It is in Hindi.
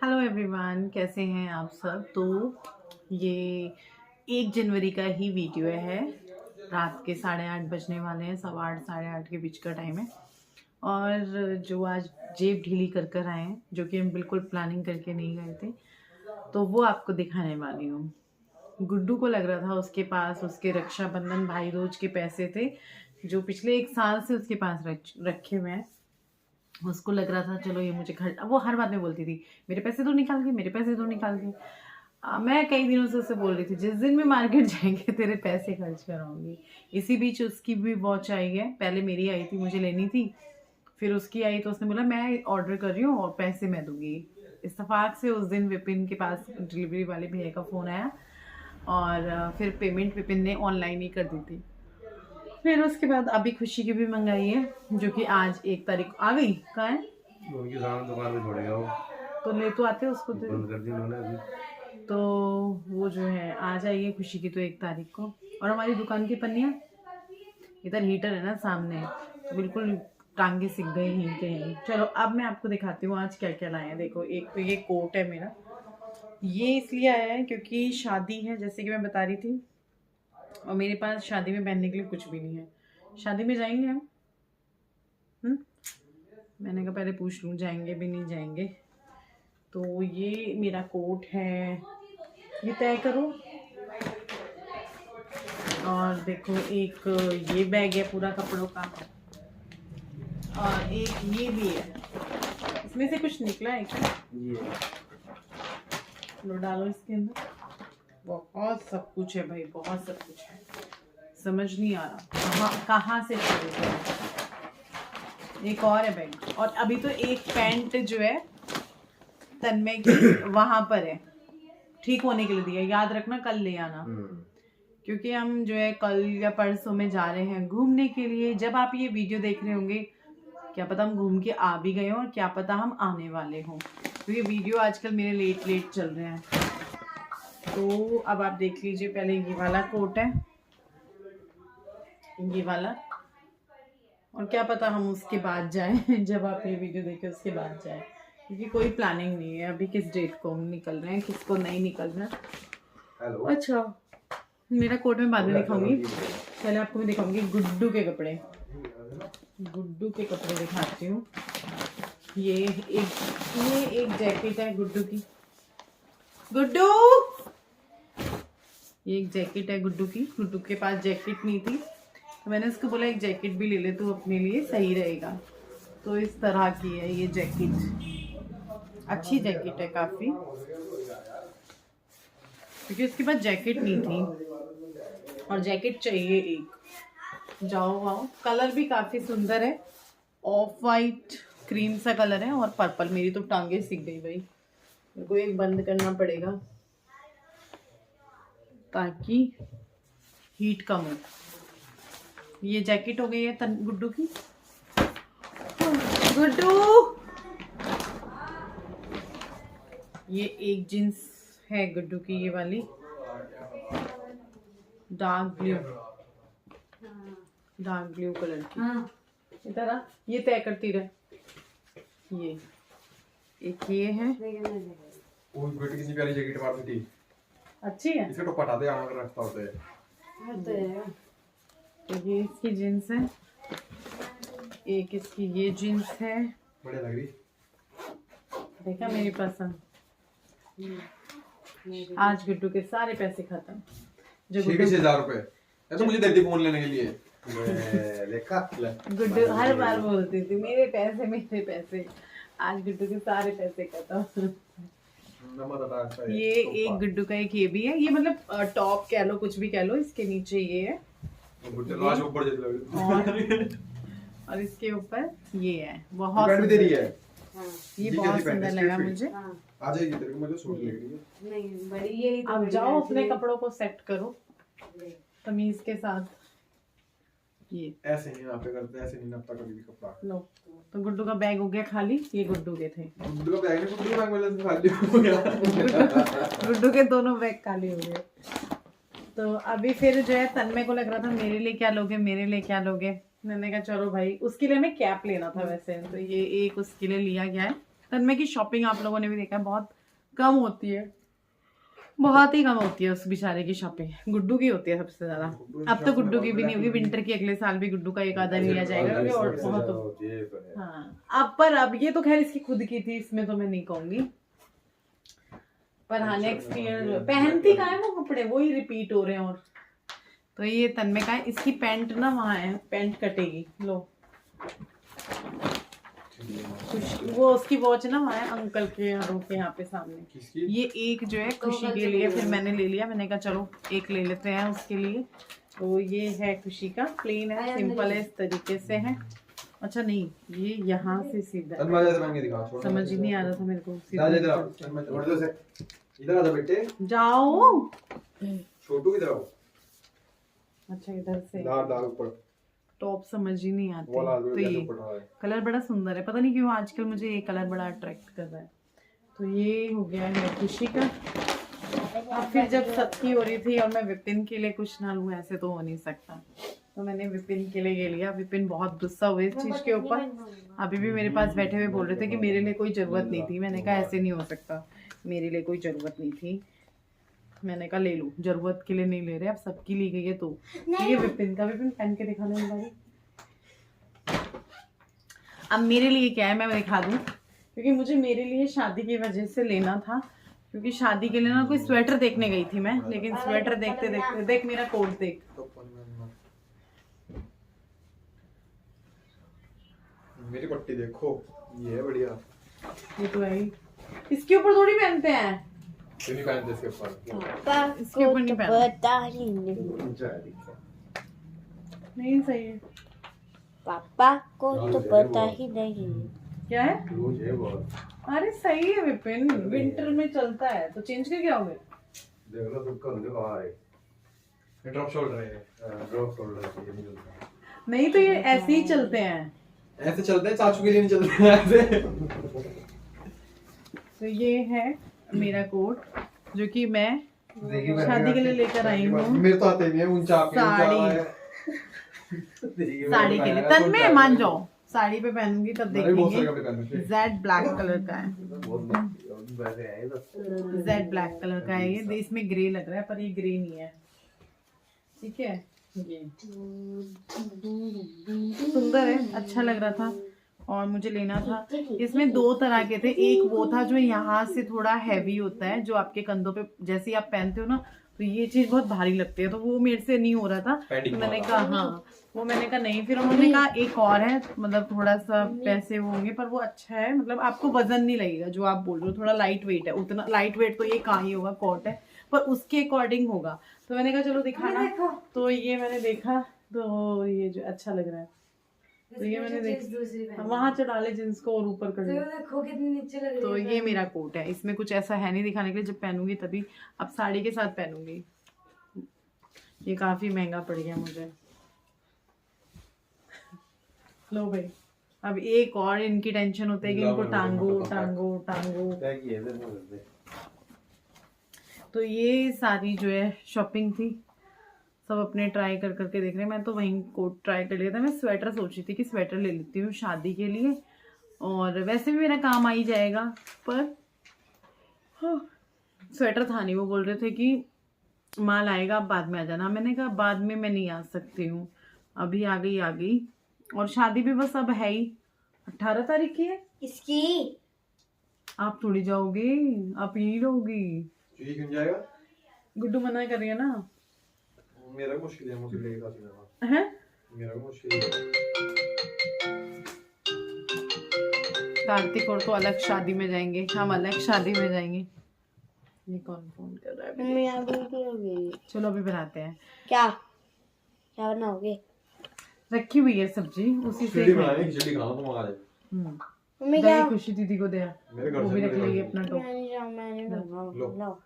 हेलो एवरीवन, कैसे हैं आप सब। तो ये 1 जनवरी का ही वीडियो है। रात के 8:30 बजने वाले हैं, 8:15 8:30 के बीच का टाइम है। और जो आज जेब ढीली कर कर आए हैं, जो कि हम बिल्कुल प्लानिंग करके नहीं गए थे, तो वो आपको दिखाने वाली हूँ। गुड्डू को लग रहा था उसके पास उसके रक्षाबंधन भाई दूज के पैसे थे, जो पिछले 1 साल से उसके पास रखे हुए हैं। उसको लग रहा था चलो ये मुझे घर, वो हर बात में बोलती थी मेरे पैसे तो निकाल के, मेरे पैसे तो निकाल के। मैं कई दिनों से उससे बोल रही थी जिस दिन भी मार्केट जाएंगे तेरे पैसे खर्च कराऊंगी। इसी बीच उसकी भी वॉच आई है, पहले मेरी आई थी, मुझे लेनी थी, फिर उसकी आई तो उसने बोला मैं ऑर्डर कर रही हूँ और पैसे मैं दूंगी। इत्तेफाक से उस दिन विपिन के पास डिलीवरी वाले भैया का फ़ोन आया और फिर पेमेंट विपिन ने ऑनलाइन ही कर दी थी। फिर उसके बाद अभी खुशी की भी मंगाई है, जो कि आज 1 तारीख आ गई। कहाँ है? उनकी दुकान में छोड़ेगा वो, तो ले तो आते उसको तो। बंद कर दी उन्होंने अभी। तो वो जो है आ जाइए खुशी की तो 1 तारीख को। और हमारी दुकान की पन्नियाँ, इधर हीटर है ना सामने, तो बिल्कुल टांगे सिक गई यहीं के यहीं। चलो अब मैं आपको दिखाती हूँ आज क्या क्या लाए हैं। देखो, एक तो ये कोट है मेरा, ये इसलिए आया है क्योंकि शादी है जैसे कि मैं बता रही थी, और मेरे पास शादी में पहनने के लिए कुछ भी नहीं है। शादी में जाएंगे हम, मैंने कहा पहले पूछ लूँ जाएंगे भी नहीं जाएंगे। तो ये मेरा कोट है, ये तय करो। और देखो एक ये बैग है पूरा कपड़ों का, और एक ये भी है। इसमें से कुछ निकला है क्या? ये लो डालो इसके अंदर। बहुत सब कुछ है भाई, बहुत सब कुछ है, समझ नहीं आ रहा कहाँ से शुरू करें। एक और है बैग, और अभी तो एक पैंट जो है तन्मय की वहां पर है, ठीक होने के लिए दिया, याद रखना कल ले आना। क्योंकि हम जो है कल या परसों में जा रहे हैं घूमने के लिए। जब आप ये वीडियो देख रहे होंगे क्या पता हम घूम के आ भी गए हों, और क्या पता हम आने वाले हों। तो ये वीडियो आजकल मेरे लेट चल रहे हैं। तो अब आप देख लीजिए, पहले ये वाला कोट है, ये वाला, और क्या पता हम उसके बाद जाएं जब आप ये वीडियो देखें उसके बाद जाएं, क्योंकि कोई प्लानिंग नहीं है अभी किस डेट को हम निकल रहे हैं, किसको नहीं निकलना। अच्छा, मेरा कोट में बाद में दिखाऊंगी, पहले आपको मैं दिखाऊंगी गुड्डू के कपड़े। गुड्डू के कपड़े दिखाती हूँ। ये एक जैकेट है गुड्डू की। गुड्डू, ये एक जैकेट है गुड्डू की। गुड्डू के पास जैकेट नहीं थी, तो मैंने उसको बोला एक जैकेट भी ले ले तो अपने लिए सही रहेगा। तो इस तरह की है ये जैकेट, अच्छी जैकेट है काफ़ी, क्योंकि उसके पास जैकेट नहीं थी और जैकेट चाहिए एक। जाओ वाओ, कलर भी काफ़ी सुंदर है, ऑफ वाइट क्रीम सा कलर है, और पर्पल। मेरी तो टांगे सिक गई भाई, मेरे को एक बंद करना पड़ेगा ताकि हीट कम हो। ये जैकेट हो गई है गुड्डू की। गुड्डू, ये एक जींस है गुड्डू की, ये वाली डार्क ब्लू कलर की। इधर आ, ये तय करती रहे। ये एक ये है, वो बेटी कितनी प्यारी जैकेट मारती थी, अच्छी है। इसे तो पटा दे आगे रास्ता होता है। तो ये इसकी जीन्स है, एक इसकी ये जीन्स है, बढ़िया लग रही। देखा मेरी पसंद। आज गुड्डू के सारे पैसे खत्म। जो 6,000 रुपए तो मुझे दे दी फोन लेने के लिए। गुड्डू हर बार बोलती थी मेरे पैसे। आज गुड्डू के सारे पैसे खत्म। ये एक गुड्डू का एक ये भी है, ये मतलब टॉप कह लो, कुछ भी कह लो। इसके नीचे ये है, और इसके ऊपर ये है। बहुत दे रही है, ये बहुत सुंदर लगा मुझे। आ जाएगी तेरे को, मुझे सूट लग रही है। नहीं बड़ी ये तो अब जाओ अपने कपड़ों को सेट करो तमीज के साथ। ये ऐसे नहीं यहाँ पे करते, ऐसे नहीं नापता कभी भी कपड़ा। लो, तो गुड्डू का बैग हो गया खाली। ये गुड्डू के थे, गुड्डू का बैग नहीं, गुड्डू का बैग वाले से खाली हो गया। गुड्डू के दोनों बैग खाली हो गए। तो अभी फिर जो है तन्मय को लग रहा था मेरे लिए क्या लोगे, मेरे लिए क्या लोगे। मैंने कहा चलो भाई, उसके लिए हमें कैप लेना था वैसे, तो ये एक उसके लिए लिया गया है। तन्मय की शॉपिंग आप लोगों ने भी देखा है, बहुत कम होती है, बहुत ही कम होती है उस बेचारे की शॉपिंग। गुड्डू की होती है सबसे ज्यादा। अब तो गुड्डू की भी नहीं होगी, विंटर की अगले साल भी गुड्डू का एक आधा लिया जाएगा क्योंकि और बहुत। हाँ अब ये तो खैर इसकी खुद की थी, इसमें तो मैं नहीं कहूंगी, पर हाँ नेक्स्ट ईयर पहनती कहाँ है वो कपड़े, वो ही रिपीट हो रहे हैं। और तो ये तन्मय का है, इसकी पैंट ना वहाँ है, पैंट कटेगी। लो वो उसकी वॉच ना वहाँ है अंकल के घरों के यहाँ पे सामने। ये एक जो है खुशी के लिए, फिर मैंने ले लिया, मैंने कहा चलो एक ले लेते हैं उसके लिए। तो ये है खुशी का, प्लेन है, सिंपल है, इस तरीके से है। अच्छा नहीं, ये यहाँ से सीधा समझ ही नहीं आ रहा था मेरे को। इधर आ बेटे, जाओ छोटू की तरफ। अच्छा इधर से ऊपर टॉप समझ ही नहीं आते। तो ये कलर बड़ा सुंदर है, पता नहीं क्यों आजकल मुझे ये कलर बड़ा अट्रैक्ट कर रहा है। तो ये हो गया है खुशी का। अब फिर जब सबकी हो रही थी और मैं विपिन के लिए कुछ ना लूँ, ऐसे तो हो नहीं सकता, तो मैंने विपिन के लिए ये लिया। विपिन बहुत गुस्सा हुए इस चीज के ऊपर, अभी भी मेरे पास बैठे हुए बोल रहे थे कि मेरे लिए कोई जरूरत नहीं थी। मैंने कहा ऐसे नहीं हो सकता, मेरे लिए कोई जरूरत नहीं थी। मैंने कहा ले लो, जरूरत के लिए नहीं ले रहे, अब सबकी ली गई है। तो ये विपिन का, विपिन पहन के दिखाने वाली। अब मेरे लिए क्या है मैं दिखा दूं, क्योंकि मुझे मेरे लिए शादी की वजह से लेना था, क्योंकि शादी के लिए ना कोई स्वेटर देखने गई थी मैं, लेकिन स्वेटर देखते देखते देख मेरा कोट देख, मेरी पट्टी देखो, ये है बढ़िया। ये तो है, इसके ऊपर थोड़ी पहनते हैं, क्यों नहीं पहनते इसके ऊपर? इसके ऊपर नहीं पहनते, नहीं सही है। पापा को तो पता ही नहीं। क्या है? अरे सही है विपिन, विंटर में चलता है, तो चेंज करके आओगे? देख लो तुम कर दो भाई, ये ड्रॉप शोल्डर है, ड्रॉप शोल्डर है, ये नहीं चलता। नहीं तो ये ऐसे ही चलते हैं, ऐसे चलते हैं, चाचू के लिए नहीं चलते हैं ऐसे। तो ये है मेरा कोट जो कि मैं शादी के लिए लेकर आई हूँ। मेरे तो आते नहीं है, ऊंचा साड़ी के लिए तन्मय मान जाओ, साड़ी पे पहनूंगी तब देखेंगे। जेड ब्लैक कलर का है, जेड ब्लैक कलर का है ये, इसमें ग्रे लग रहा है पर ये ग्रे नहीं है, ठीक है। ये सुंदर है, अच्छा लग रहा था और मुझे लेना था। इसमें दो तरह के थे, एक वो था जो यहाँ से थोड़ा हैवी होता है, जो आपके कंधों पे जैसे ही आप पहनते हो ना तो ये चीज बहुत भारी लगती है, तो वो मेरे से नहीं हो रहा था। तो मैंने कहा हाँ, वो मैंने कहा नहीं, फिर उन्होंने कहा एक और है, मतलब थोड़ा सा पैसे होंगे पर वो अच्छा है, मतलब आपको वजन नहीं लगेगा, जो आप बोल रहे हो थोड़ा लाइट वेट है, उतना लाइट वेट तो ये कहाँ ही होगा, कॉट है, पर उसके अकॉर्डिंग होगा। तो मैंने कहा चलो दिखाना, तो ये मैंने देखा तो ये जो अच्छा लग रहा है, तो ये मैंने देखा वहां चढ़ा ले जींस को और ऊपर कर देखो कितनी नीचे लग रही है। तो ये मेरा कोट है, इसमें कुछ ऐसा है नहीं दिखाने के लिए, जब पहनूंगी तभी, अब साड़ी के साथ पहनूंगी। ये काफी महंगा पड़ गया मुझे। लो भाई, अब एक और इनकी टेंशन होती है कि इनको टांगो टांगो टांगो। तो ये सारी जो है शॉपिंग थी, सब अपने ट्राई कर करके देख रहे हैं। मैं तो वहीं कोट ट्राई कर लिया था, मैं स्वेटर सोच रही थी कि स्वेटर ले लेती हूँ शादी के लिए, और वैसे भी मेरा काम आ ही जाएगा, पर हाँ, स्वेटर था नहीं। वो बोल रहे थे कि माल आएगा आप बाद में आ जाना, मैंने कहा बाद में मैं नहीं आ सकती हूँ, अभी आ गई। और शादी भी बस अब है ही, 18 तारीख की है इसकी। आप थोड़ी जाओगे, आप यही रहोगी। क्यों जाएगा? गुड्डू मना कर रही है ना। मेरा मुश्किल है, मुझे लेके जाना है, मेरा मुश्किल है। कार्तिक और तो अलग शादी में जाएंगे, हम अलग शादी में जाएंगे। ये कौन फोन कर रहा है? मम्मी अभी चलो अभी बनाते हैं। क्या बनाओगे? रखी हुई है सब्जी, उसी से खिचड़ी खाओ तुम आज। मम्मी क्या? खुशी दीदी को दे, मेरे घर वो भी से रख लेगी अपना टॉप। मैंने लो।